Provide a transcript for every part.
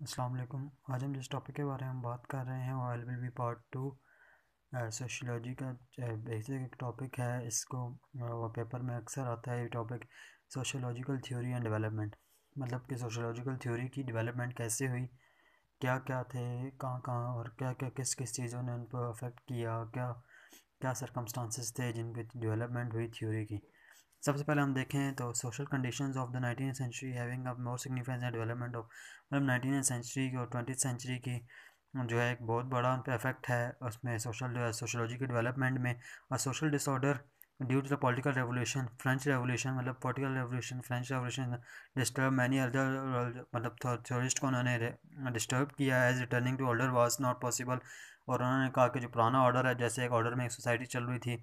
अस्सलाम वालेकुम। आज हम जिस टॉपिक के बारे में बात कर रहे हैं वो will be part two. Sociology का बेसिक एक टॉपिक है। इसको वो पेपर में अक्सर आता है ये topic, sociological theory and development. मतलब कि सोशियोलॉजिकल थ्योरी की डेवलपमेंट कैसे हुई, क्या क्या थे, कहाँ कहाँ और क्या क्या किस किस चीज़ों ने उन पर अफेक्ट किया, क्या क्या सरकमस्टांसिस थे जिन पे डेवलपमेंट हुई थ्योरी की। सबसे पहले हम देखें तो social conditions of the 19th century having a more significance and development of, मतलब 19th सेंचुरी की और 20th सेंचुरी की जो है एक बहुत बड़ा उन पर इफेक्ट है उसमें सोशोलॉजी के डेवलपमेंट में। और social disorder due to the political revolution, French revolution, मतलब political revolution, French revolution disturb many other, मतलब थ्योरिस्ट को उन्होंने डिस्टर्ब किया as returning to order was not possible. और उन्होंने कहा कि जो पुराना ऑर्डर है, जैसे एक ऑर्डर में एक सोसाइटी चल रही थी,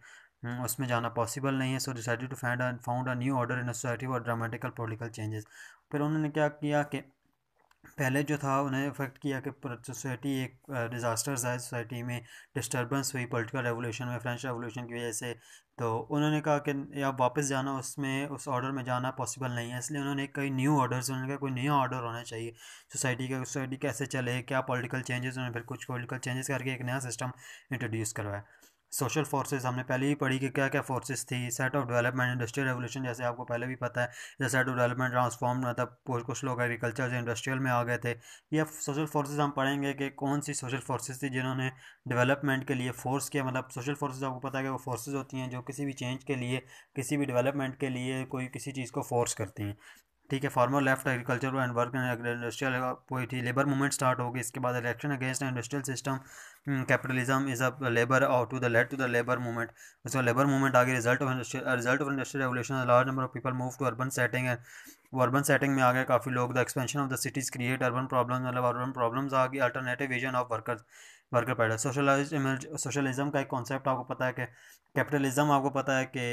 उसमें जाना पॉसिबल नहीं है। So decided to found a new order in society और ड्रामेटिकल पॉलिटिकल चेंजेस। फिर उन्होंने क्या किया कि पहले जो था उन्हें इफेक्ट किया कि सोसाइटी एक डिज़ास्टर्स आए, सोसाइटी में डिस्टर्बेंस हुई पॉलिटिकल रेवोल्यूशन में, फ्रेंच रेवोल्यूशन की वजह से। तो उन्होंने कहा कि अब वापस जाना उसमें उस ऑर्डर में जाना पॉसिबल नहीं है, इसलिए उन्होंने कई न्यू ऑर्डर्स, उन्होंने कहा कोई नया ऑर्डर होना चाहिए सोसाइटी का, सोसाइटी कैसे चले, क्या पॉलिटिकल चेंजेस। उन्होंने फिर कुछ पॉलिटिकल चेंजेस करके एक नया सिस्टम इंट्रोड्यूस करवाया। सोशल फोर्सेस हमने पहले ही पढ़ी कि क्या क्या फोर्सेस थी। Set of development, industrial revolution जैसे आपको पहले भी पता है, जैसे सेट ऑफ डेवलपमेंट ट्रांसफॉर्म, मतलब कुछ लोग एग्रीकल्चर से इंडस्ट्रियल में आ गए थे। ये सोशल फोर्सेस हम पढ़ेंगे कि कौन सी सोशल फोर्सेस थी जिन्होंने डेवलपमेंट के लिए फोर्स किया। मतलब सोशल फोर्सेस आपको पता है कि वो फोर्सेस होती हैं जो किसी भी चेंज के लिए, किसी भी डेवलपमेंट के लिए कोई किसी चीज़ को फोर्स करती हैं। ठीक है, farmer left agriculture and work industrial हुई थी, लेबर मूवमेंट स्टार्ट होगी। इसके बाद election against industrial system, capitalism is a labour और टू द लेबर मूवमेंट। उसका लेबर मूवमेंट आगे result of industrial revolution, large number of people move to urban setting. वो urban setting में आ गए काफ़ी लोग। The expansion of the cities create urban problems, मतलब अर्बन प्रॉब्लम्स आ गई। Alternative vision of worker paddle. Socialism का एक कॉन्सेप्ट आपको पता है कि कैपिटलिज्म, आपको पता है कि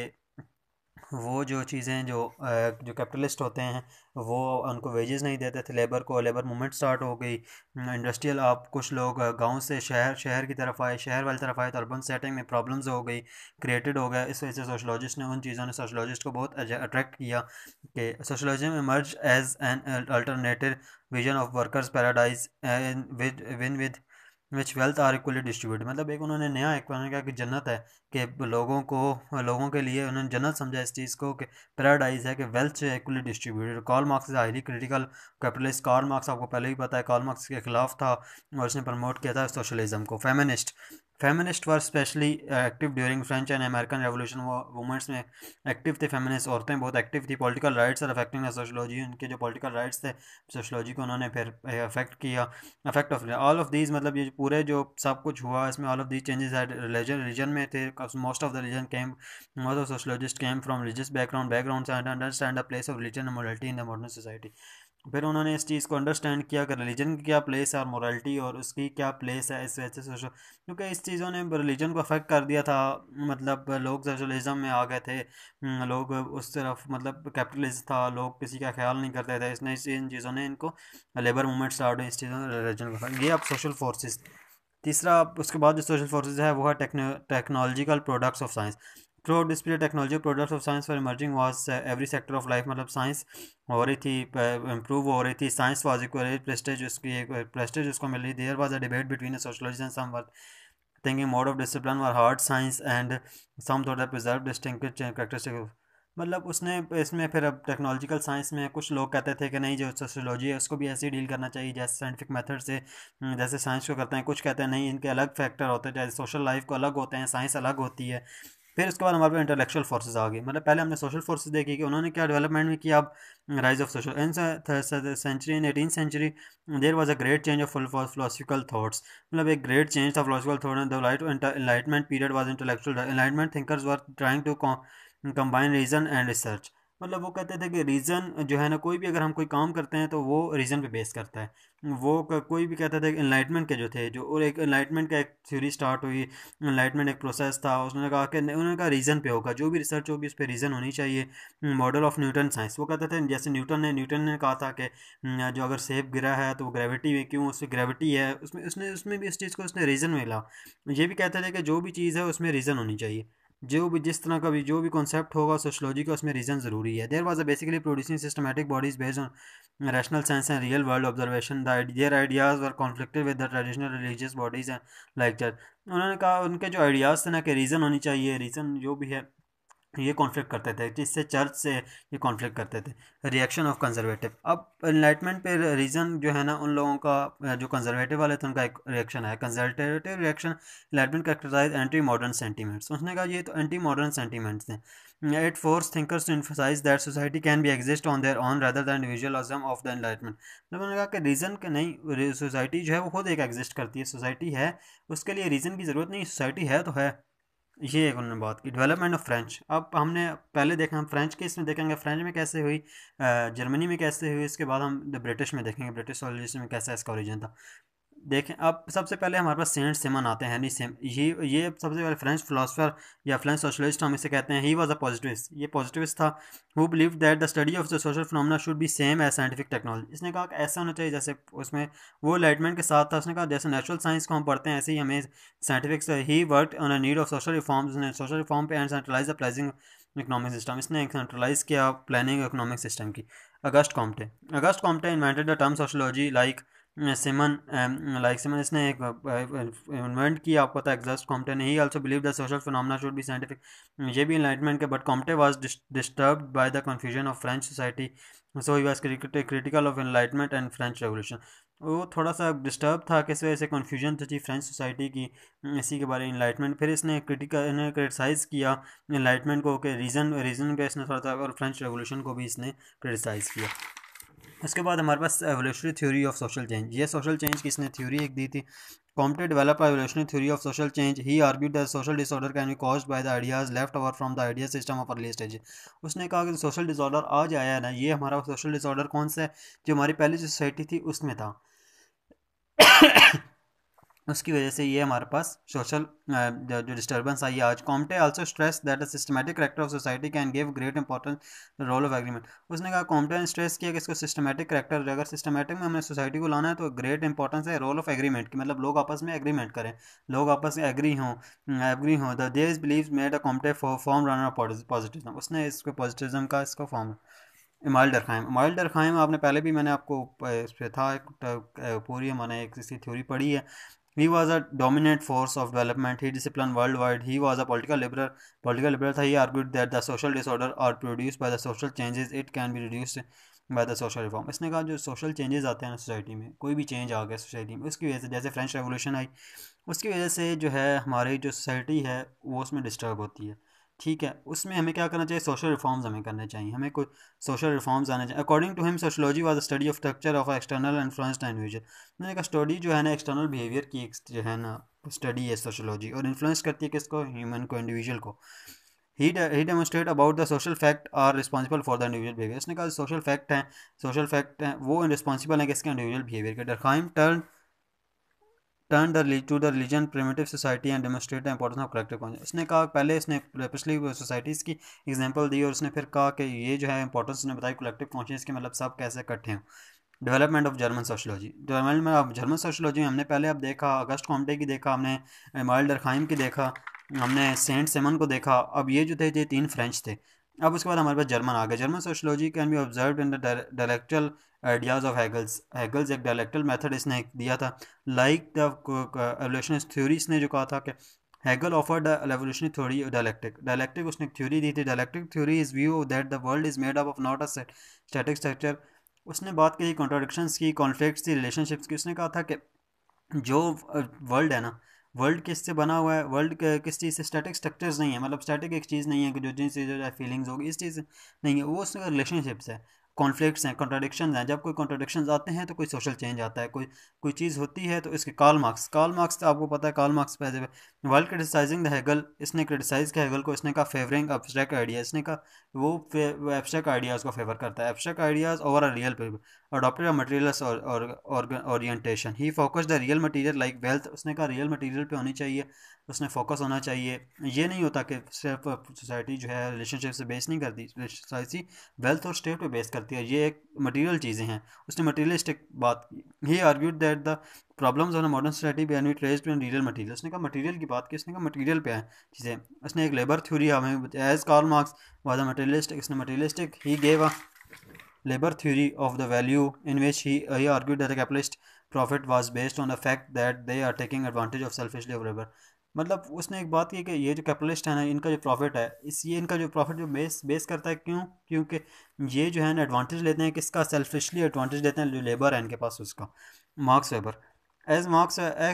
वो जो चीज़ें जो कैपिटलिस्ट होते हैं वो उनको वेजेस नहीं देते थे लेबर को। लेबर मूवमेंट स्टार्ट हो गई। इंडस्ट्रियल, आप कुछ लोग गांव से शहर की तरफ आए, शहर वाली तरफ आए, तो अर्बन सेटिंग में प्रॉब्लम्स हो गई, क्रिएटेड हो गया। इस वजह से सोशलॉजिस्ट ने, उन चीज़ों ने सोशलॉजिस्ट को बहुत अट्रैक्ट किया कि socialism emerge as an alternative vision of workers paradise with which wealth are equally distributed. मतलब एक उन्होंने नया एक उन्होंने कहा कि जन्नत है, कि लोगों के लिए उन्होंने जन्नत समझा इस चीज़ को, कि पैराडाइज है कि वेल्थ जो है equally distributed. Karl Marx is highly critical capitalist. Karl Marx आपको पहले ही पता है, कार्ल मार्क्स के खिलाफ था और उसने प्रमोट किया था सोशलिज्म को। Feminist were specially active during French and American revolution. वो वुमेंट्स में एक्टिव थे, फेमिनिस्ट औरतें बहुत एक्टिव थी। Political rights are affecting sociology, उनके जो पॉलिटिकल राइट्स थे सोशलॉजी को उन्होंने फिर अफेक्ट किया। Affect of all of these, मतलब ये पूरे जो सब कुछ हुआ इसमें all of these changes religion में थे। Most of the religion came, most of sociologist came from religious background and understand the place of religion and morality in the modern society. फिर उन्होंने इस चीज़ को अंडरस्टैंड किया कि रिलीजन की क्या प्लेस है और मोरालिटी और उसकी क्या प्लेस है। इस वजह से सोशल, क्योंकि इस चीज़ों ने रिलीजन को अफेक्ट कर दिया था। मतलब लोग सोशलिज्म में आ गए थे, लोग उस तरफ, मतलब कैपिटलिस्ट था, लोग किसी का ख्याल नहीं करते थे। इसने इन चीज़ों ने इनको लेबर मूवमेंट स्टार्ट हुई, इस चीज़ों ने रिलीजन को अफेक्ट। ये अब सोशल फोर्सेस। तीसरा, उसके बाद जो सोशल फोर्सेस है वो है technological products of science. Through this period technology products of science for emerging was every sector of life. मतलब साइंस हो रही थी, इम्प्रूव हो रही थी। साइंस वाज इक्वल प्रेस्टेज, उसकी एक प्रेस्टेज उसको मिल रही। There was a debate between sociologist and some were thinking mode of discipline were hard science and some thought that preserve distinctive characteristic. मतलब उसने इसमें फिर अब टेक्नोलॉजिकल साइंस में कुछ लोग कहते थे कि नहीं, जो सोशलॉजी है उसको भी ऐसे ही डील करना चाहिए जैसे साइंटिफिक मेथड से, जैसे साइंस को करते हैं। कुछ कहते हैं नहीं, इनके अलग फैक्टर होते हैं, जैसे सोशल लाइफ को अलग होते हैं, साइंस अलग होती है। फिर उसके बाद हमारे पास इंटेलेक्चुअल फोर्सेज आ गई। मतलब पहले हमने सोशल फोर्सेज देखी कि उन्होंने क्या डेवलपमेंट में किया। अब rise of social in century, in 18th century there was a great change of philosophical thoughts. मतलब एक ग्रेट चेंज था philosophical thought and the light enlightenment period was intellectual. Enlightenment thinkers were trying to combine reason and research. मतलब वो कहते थे कि reason जो है ना, कोई भी अगर हम कोई काम करते हैं तो वो रीज़न पे बेस करता है। कोई भी कहता था कि एनलाइटमेंट के जो थे, जो और एक एनलाइटमेंट का एक थ्योरी स्टार्ट हुई। एनलाइटमेंट एक प्रोसेस था, उसने कहा कि उन्होंने कहा रीज़न पे होगा, जो भी रिसर्च होगी उस पर रीज़न होनी चाहिए। मॉडल ऑफ न्यूटन साइंस, वो कहते थे जैसे न्यूटन ने कहा था कि जो अगर सेब गिरा है तो वो ग्रेविटी में, क्यों उसमें ग्रेविटी है, उसमें उसने उसमें भी इस चीज़ को उसने रीज़न मिला। ये भी कहते थे कि जो भी चीज़ है उसमें रीज़न होनी चाहिए। जो भी जिस तरह का भी जो भी कॉन्सेप्ट होगा सोशलॉजी का, उसमें रीज़न ज़रूरी है। There was a basically producing systematic bodies based on rational science and real world observation, there ideas were conflicted with the traditional religious bodies and like that. उन्होंने कहा उनके जो आइडियाज़ थे ना कि रीज़न होनी चाहिए, रीज़न जो भी है ये कॉन्फ्लिक्ट करते थे, जिससे चर्च से ये कॉन्फ्लिक्ट करते थे। रिएक्शन ऑफ कंजर्वेटिव, अब एनलाइटमेंट पे रीज़न जो है ना उन लोगों का, जो कंजर्वेटिव वाले थे उनका एक रिएक्शन है conservative reaction. Enlightenment characterize anti modern sentiments, उसने कहा ये तो एंटी मॉडर्न सेंटीमेंट्स थे। It force thinkers to emphasize that society can be exist on their own rather than individualism of the enlightenment. उन्होंने कहा कि रीज़न के नहीं, सोसाइटी जो है वो खुद एक एग्जिस्ट करती है, सोसाइटी है, उसके लिए रीज़न की ज़रूरत नहीं, सोसाइटी है तो है। ये एक उन्होंने बात की। डेवलपमेंट ऑफ फ्रेंच, अब हमने पहले देखा, हम फ्रेंच के इसमें देखेंगे फ्रेंच में कैसे हुई, जर्मनी में कैसे हुई, इसके बाद हम ब्रिटिश में देखेंगे ब्रिटिश सोलिडिटी में कैसा इसका ओरिजिन था। देखें, अब सबसे पहले हमारे पास सेंट सिमन आते हैं, नहीं सेम ये सबसे पहले फ्रेंच फिलोसफर या फ्रेंच सोशलिस्ट हम इसे कहते हैं। ही वाज अ पॉजिटिविस्ट, ये पॉजिटिविस्ट था। Who believe that the study of the social phenomena should be same as scientific technology. इसने कहा कि ऐसा होना चाहिए जैसे उसमें वो एनलाइटमेंट के साथ था। उसने कहा जैसे नेचुरल साइंस को हम पढ़ते हैं ऐसे ही हमें scientific. He work on a need of social reforms, उसने सोशल रिफॉर्म पे and centralize the planning economic system, इसने एक सेंट्रलाइज किया प्लानिंग इकोनॉमिक सिस्टम की। August Comte invented the term sociology like Simon, Simon इसने एक इन्वेंट किया, आपको पता है एग्जस्ट कॉम्टे ने। ही also believe the social phenomena should B scientific, ये भी इनलाइटमेंट के, but Comte was disturbed by the confusion of French society, so he was critical of enlightenment and French revolution. वो थोड़ा सा डिस्टर्ब था, किस वजह से कन्फ्यूजन थी फ्रेंच सोसाइटी की इसी के बारे में इनलाइटमेंट। फिर इसने क्रिटिसाइज़ किया इनलाइटमेंट को कि रीज़न का इसने थोड़ा सा, और फ्रेंच रेवोल्यूशन को भी इसने क्रिटिसाइज़ किया। उसके बाद हमारे पास evolutionary theory of social change, ये सोशल चेंज की इसने थ्योरी एक दी थी। Comte develop evolutionary theory of social change. He argued that social disorder can be caused by the ideas left over from the idea system of early stage. उसने कहा कि social disorder आज आया है ना, ये हमारा सोशल डिसऑर्डर कौन सा है, जो हमारी पहली सोसाइटी थी उसमें था। उसकी वजह से ये हमारे पास सोशल जो डिस्टर्बेंस आई आज। Comte also stress that the systematic character of society can give great importance role of agreement. उसने कहा, कॉम्टे ने स्ट्रेस किया कि इसको सिस्टमैटिक करेक्टर, अगर सिस्टमैटिक में हमने सोसाइटी को लाना है तो ग्रेट इंपॉर्टेंस है रोल ऑफ एग्रीमेंट की, मतलब लोग आपस में एग्रीमेंट करें, लोग आपस में एग्री हों the there is believe made a Comte form runner positivism. उसने इसको पॉजिटिज्म का इसको फॉर्म। इमाइल डरखाइम आपने पहले भी मैंने आपको इस पे था एक पूरी मैंने एक इसकी थ्योरी पढ़ी है। He was a dominant force of development. He disciplined worldwide. He was a political liberal. Political liberal था. He argued that the social disorder are produced by the social changes. It can be reduced by the social reform. इसने कहा जो social changes आते हैं ना society में, कोई भी चेंज आ गया सोसाइटी में, उसकी वजह से जैसे फ्रेंच रेवोल्यूशन आई, उसकी वजह से जो है हमारी जो सोसाइटी है वो उसमें डिस्टर्ब होती है। ठीक है, उसमें हमें क्या करना चाहिए, सोशल रिफॉर्म्स हमें करने चाहिए, हमें कोई सोशल रिफॉर्म्स आने चाहिए। According to him sociology was the study of structure of external influenced individual. मैंने कहा स्टडी जो है ना एक्सटर्नल बिहेवियर की एक जो है ना स्टडी है सोशलॉजी, और इन्फ्लुएंस करती है किसको, ह्यूमन को, इंडिविजुअल को। He demonstrate about the social fact are responsible for the individual behaviour. इसने कहा सोशल फैक्ट हैं वो रिस्पॉन्सिबल हैं किसके, इंडिविजुअल बिहेवियर के। Durkheim turn to the religion primitive society and demonstrate the importance of collective conscious. उसने कहा पहले इसने पिछली सोसाइटीज़ की एग्जांपल दी, और उसने फिर कहा कि ये जो है इंपॉर्टेंस उसने बताई कलेक्टिव कॉन्शियस की, मतलब सब कैसे इकट्ठे हों। Development of German sociology, development में अब जर्मन सोशलॉजी में हमने पहले अब देखा अगस्ट कॉम्टे की देखा, हमने इमाइल डरखाइम की देखा, हमने सेंट सिमन को देखा। अब ये जो थे ये तीन फ्रेंच थे। अब उसके बाद हमारे पास जर्मन आ गया। German sociology can be observe in the dialectical ideas of Hegel's एक डायलेक्टल मेथड इसने दिया था। लाइक द एवोल्यूशनिस्ट थ्योरी, इसने जो कहा था कि Hegel offered the evolutionary theory dialectic उसने एक थ्योरी दी थी। Dialectic theory is view that the world is made up of not a static structure. उसने बात की कॉन्ट्राडिक्शंस की, कॉन्फ्लिक्ट्स की, रिलेशनशिप्स की। उसने कहा था कि जो वर्ल्ड है ना, वर्ल्ड किस से बना हुआ है, वर्ल्ड किस चीज़ से, स्टैटिक स्ट्रक्चर्स नहीं है, मतलब स्टैटिक एक चीज़ नहीं है कि जो जिन चीज़ जो फीलिंग्स होगी इस चीज़ से नहीं है, वो उसका रिलेशनशिप्स है, कॉन्फ्लिक्ट्स हैं, कॉन्ट्राडिक्शंस हैं। जब कोई कॉन्ट्राडिक्शंस आते हैं तो कोई सोशल चेंज आता है, कोई कोई चीज़ होती है तो इसके कार्ल मार्क्स तो आपको पता है, कार्ल मार्क्स पहले वर्ल्ड क्रिटिसाइजिंग द हैगल, इसने क्रिटिसाइज़ किया हैगल को। इसने कहा फेवरिंग अब्स्ट्रैक्ट आइडिया, इसने कहा वो एब्स्ट्रैक्ट आइडियाज़ को फेवर करता है, abstract ideas over a real people, adopted a materialist orientation. He focused the real material like wealth. उसने कहा रियल मटेरियल पे होनी चाहिए, उसने फोकस होना चाहिए। ये नहीं होता कि सिर्फ सोसाइटी जो है रिलेशनशिप से बेस नहीं करती, सोसाइटी वेल्थ और स्टेट पे बेस करती करती है, ये एक मटेरियल चीज़ें हैं। उसने मटेरियलिस्टिक बात की। He argued that the problems on modern society can be traced to real material. उसने कहा मटेरियल की बात की, उसने कहा मटेरियल पे है चीज़ें। उसने एक लेबर थ्योरी हमें, as Karl Marx was a materialistic, उसने materialistic he gave a labor theory of the value in which he argued that the capitalist profit was based on the fact that they are taking advantage of selfishly of labor। मतलब उसने एक बात की कि ये जो capitalist है ना, इनका जो प्रॉफिट है, इस ये इनका जो प्रॉफिट जो बेस करता है, क्यों? क्योंकि ये जो है ना एडवांटेज लेते हैं, किसका? सेल्फिशली एडवांटेज लेते हैं जो लेबर है इनके पास उसका। Marx Weber, as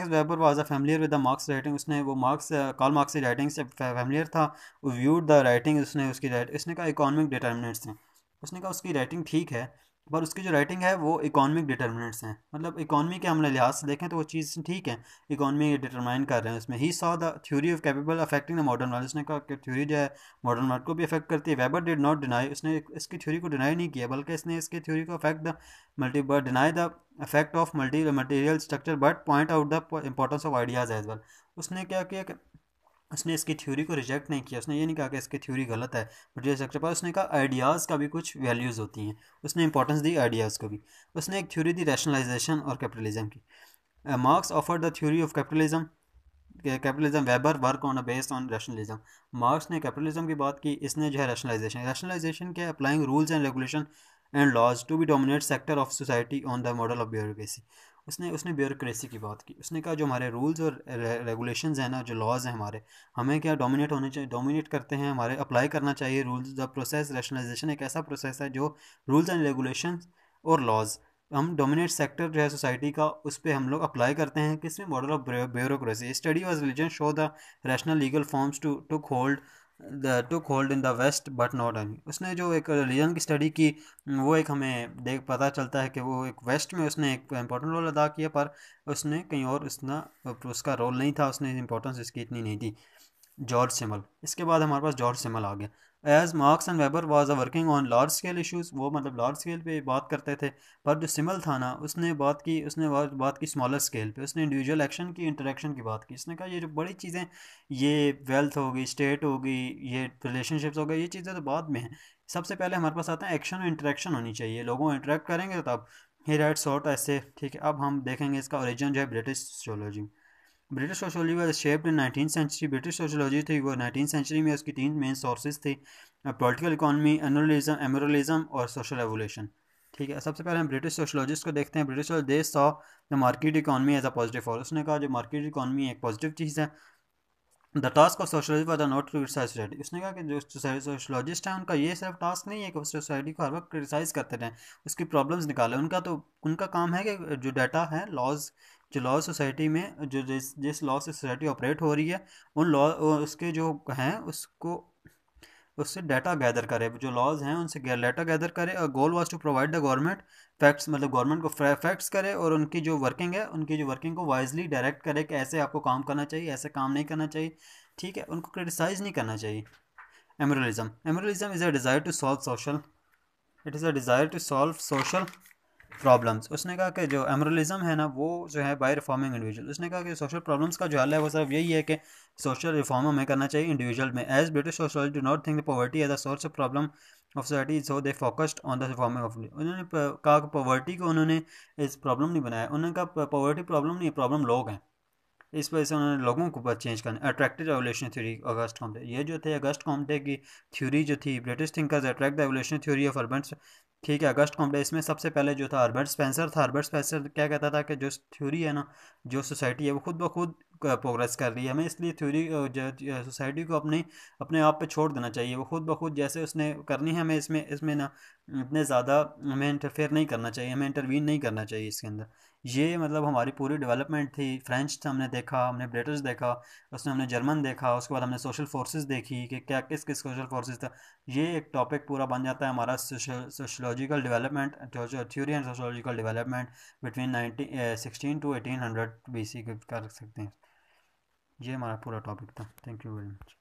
Weber was a familiar with the Marx writing, उसने वो मार्क्स कार्ल मार्क्स की राइटिंग से फैमिलियर था। व्यूड द राइटिंग, उसने उसकी उसने कहा इकोनॉमिक डिटर्मिनेंट्स हैं। उसने कहा उसकी राइटिंग ठीक है, पर उसकी जो राइटिंग है वो इकोनॉमिक डिटर्मिनेंट्स हैं, मतलब इकोनॉमी के हम लिहाज से देखें तो वो चीज़ ठीक है, इकोनॉमी डिटरमाइन कर रहे हैं उसमें। He saw the theory of capable affecting the modern world, उसने कहा कि थ्योरी जो है मॉडर्न वर्ल्ड को भी अफेक्ट करती है। वेबर डिड नॉट डिनाई, उसने इसकी थ्योरी को डिनाई नहीं किया, बल्कि इसने इसकी थ्योरी को affect the multi deny the effect of material structure but point out the importance of ideas as well. उसने क्या किया कि उसने इसकी थ्योरी को रिजेक्ट नहीं किया, उसने ये नहीं कहा कि इसकी थ्योरी गलत है मटेरियल स्ट्रक्चर पर, उसने कहा आइडियाज़ का भी कुछ वैल्यूज़ होती हैं, उसने इंपॉर्टेंस दी आइडियाज़ को भी। उसने एक थ्योरी दी रैशनलाइजेशन और कैपिटलिज्म की। Marx offer the theory of capitalism, Weber work on based on rationalism. Marx ने कैपिटलिज्म की बात की, इसने जो है रैशनलाइजेशन के applying rules and regulation and laws to be dominate sector of society on the model of bureaucracy. उसने उसने ब्यूरोक्रेसी की बात की। उसने कहा जो हमारे रूल्स और रेगुलेशंस हैं ना, जो लॉज हैं हमारे, हमें क्या डोमिनेट होने चाहिए, डोमिनेट करते हैं हमारे, अप्लाई करना चाहिए रूल्स। द प्रोसेस रैशनलाइजेशन एक ऐसा प्रोसेस है जो रूल्स एंड रेगुलेशंस और लॉज, हम डोमिनेट सेक्टर जो है सोसाइटी का, उस पर हम लोग अप्लाई करते हैं, किसमें? Model of bureaucracy. Study was religion show the rational legal forms took hold in the west but not any. उसने जो एक रिलीजन की स्टडी की, वो एक हमें देख पता चलता है कि वो एक वेस्ट में उसने एक इंपॉर्टेंट रोल अदा किया, पर उसने कहीं और उसका रोल नहीं था, उसने इंपॉर्टेंस इसकी इतनी नहीं थी। जॉर्ज सिमल, इसके बाद हमारे पास जॉर्ज सिमल आ गया। As Marx and Weber was working on large scale issues, वो मतलब लार्ज स्केल पे बात करते थे, पर जो सिमल था ना, उसने बात की स्मॉलर स्केल पे। उसने इंडिविजुअल एक्शन की, इंटरेक्शन की बात की। उसने कहा ये जो बड़ी चीज़ें, ये वेल्थ हो गई, स्टेट हो गई, ये रिलेशनशिप्स हो गए, ये चीज़ें तो बाद में हैं। सबसे पहले हमारे पास आता है एक्शन और इंटरेक्शन होनी चाहिए, लोगों इंटरेक्ट करेंगे तब। ही राइट शॉर्ट ऐसे, ठीक है। अब हम देखेंगे इसका ओरिजिन जो है British sociology. British sociology was shaped in 19th century. British sociology थी वो 19th सेंचुरी में, उसकी 3 मेन सोर्सेज थी, पॉलिटिकल इकोनॉमी, एमोरलिज्म और सोशल एवोल्यूशन। ठीक है, सबसे पहले हम ब्रिटिश सोशियोलॉजिस्ट को देखते हैं। British they saw the market economy as a positive force. उसने कहा जो मार्केट इकोनॉमी एक पॉजिटिव चीज़ है। The task of sociology for the not to criticize society. उसने कहा कि जो सोशलॉजिस्ट हैं उनका ये सिर्फ टास्क नहीं है कि वो सोसाइटी को हर वक्त क्रिटिसाइज करते रहें, उसकी प्रॉब्लम्स निकालें। उनका काम है कि जो डाटा है, लॉज, जो लॉ सोसाइटी में, जो जिस लॉ से सोसाइटी ऑपरेट हो रही है, उन लॉ उसके जो हैं उसको, उससे डाटा गैदर करे, जो लॉज हैं उनसे डाटा गैदर करे। और goal was to provide the government facts, मतलब गवर्नमेंट को फैक्ट्स करे, और उनकी जो वर्किंग है, उनकी जो वर्किंग को वाइजली डायरेक्ट करे कि ऐसे आपको काम करना चाहिए, ऐसे काम नहीं करना चाहिए। ठीक है, उनको क्रिटिसाइज नहीं करना चाहिए। Amoralism is a desire to solve social, it is a desire to solve social problems. उसने कहा कि जो एमोरलिज्म है ना, वो जो है बाय रिफॉर्मिंग इंडिविजुअल। उसने कहा कि सोशल प्रॉब्लम्स का जो हल है वो सिर्फ यही है कि सोशल रिफॉर्म हमें करना चाहिए इंडिविजुअल में। As British social do not think the poverty as a source of problem of society, so they focused on the reforming of. उन्होंने कहा कि पॉवर्टी को उन्होंने इस प्रॉब्लम नहीं बनाया, उन्होंने कहा पॉवर्टी प्रॉब्लम नहीं है, प्रॉब्लम लोग हैं। इस वजह से उन्होंने लोगों को चेंज करना। Attractive evolution theory, August Comte, ये जो थे अगस्ट कॉम्टे की थ्योरी जो थी, British thinkers attract the evolution theory of urban. ठीक है, अगस्ट कॉम्टे, इसमें सबसे पहले जो था हर्बर्ट स्पेंसर था। हर्बर्ट स्पेंसर क्या कहता था कि जो थ्योरी है ना, जो सोसाइटी है वो खुद ब खुद प्रोग्रेस कर रही है, हमें इसलिए थ्योरी सोसाइटी को अपने आप पे छोड़ देना चाहिए, वो खुद ब खुद जैसे उसने करनी है, हमें इसमें इसमें ना इतने ज़्यादा हमें इंटरफेयर नहीं करना चाहिए, हमें इंटरवीन नहीं करना चाहिए इसके अंदर। ये मतलब हमारी पूरी डेवलपमेंट थी। फ्रेंच हमने देखा, हमने ब्रिटिश देखा, उसमें हमने जर्मन देखा, उसके बाद हमने सोशल फोर्सेस देखी कि क्या किस किस सोशल फोर्सेस था। ये एक टॉपिक पूरा बन जाता है हमारा sociological development, theory and sociological development between 16 to 1800 BC कर सकते हैं। ये हमारा पूरा टॉपिक था। Thank you very much.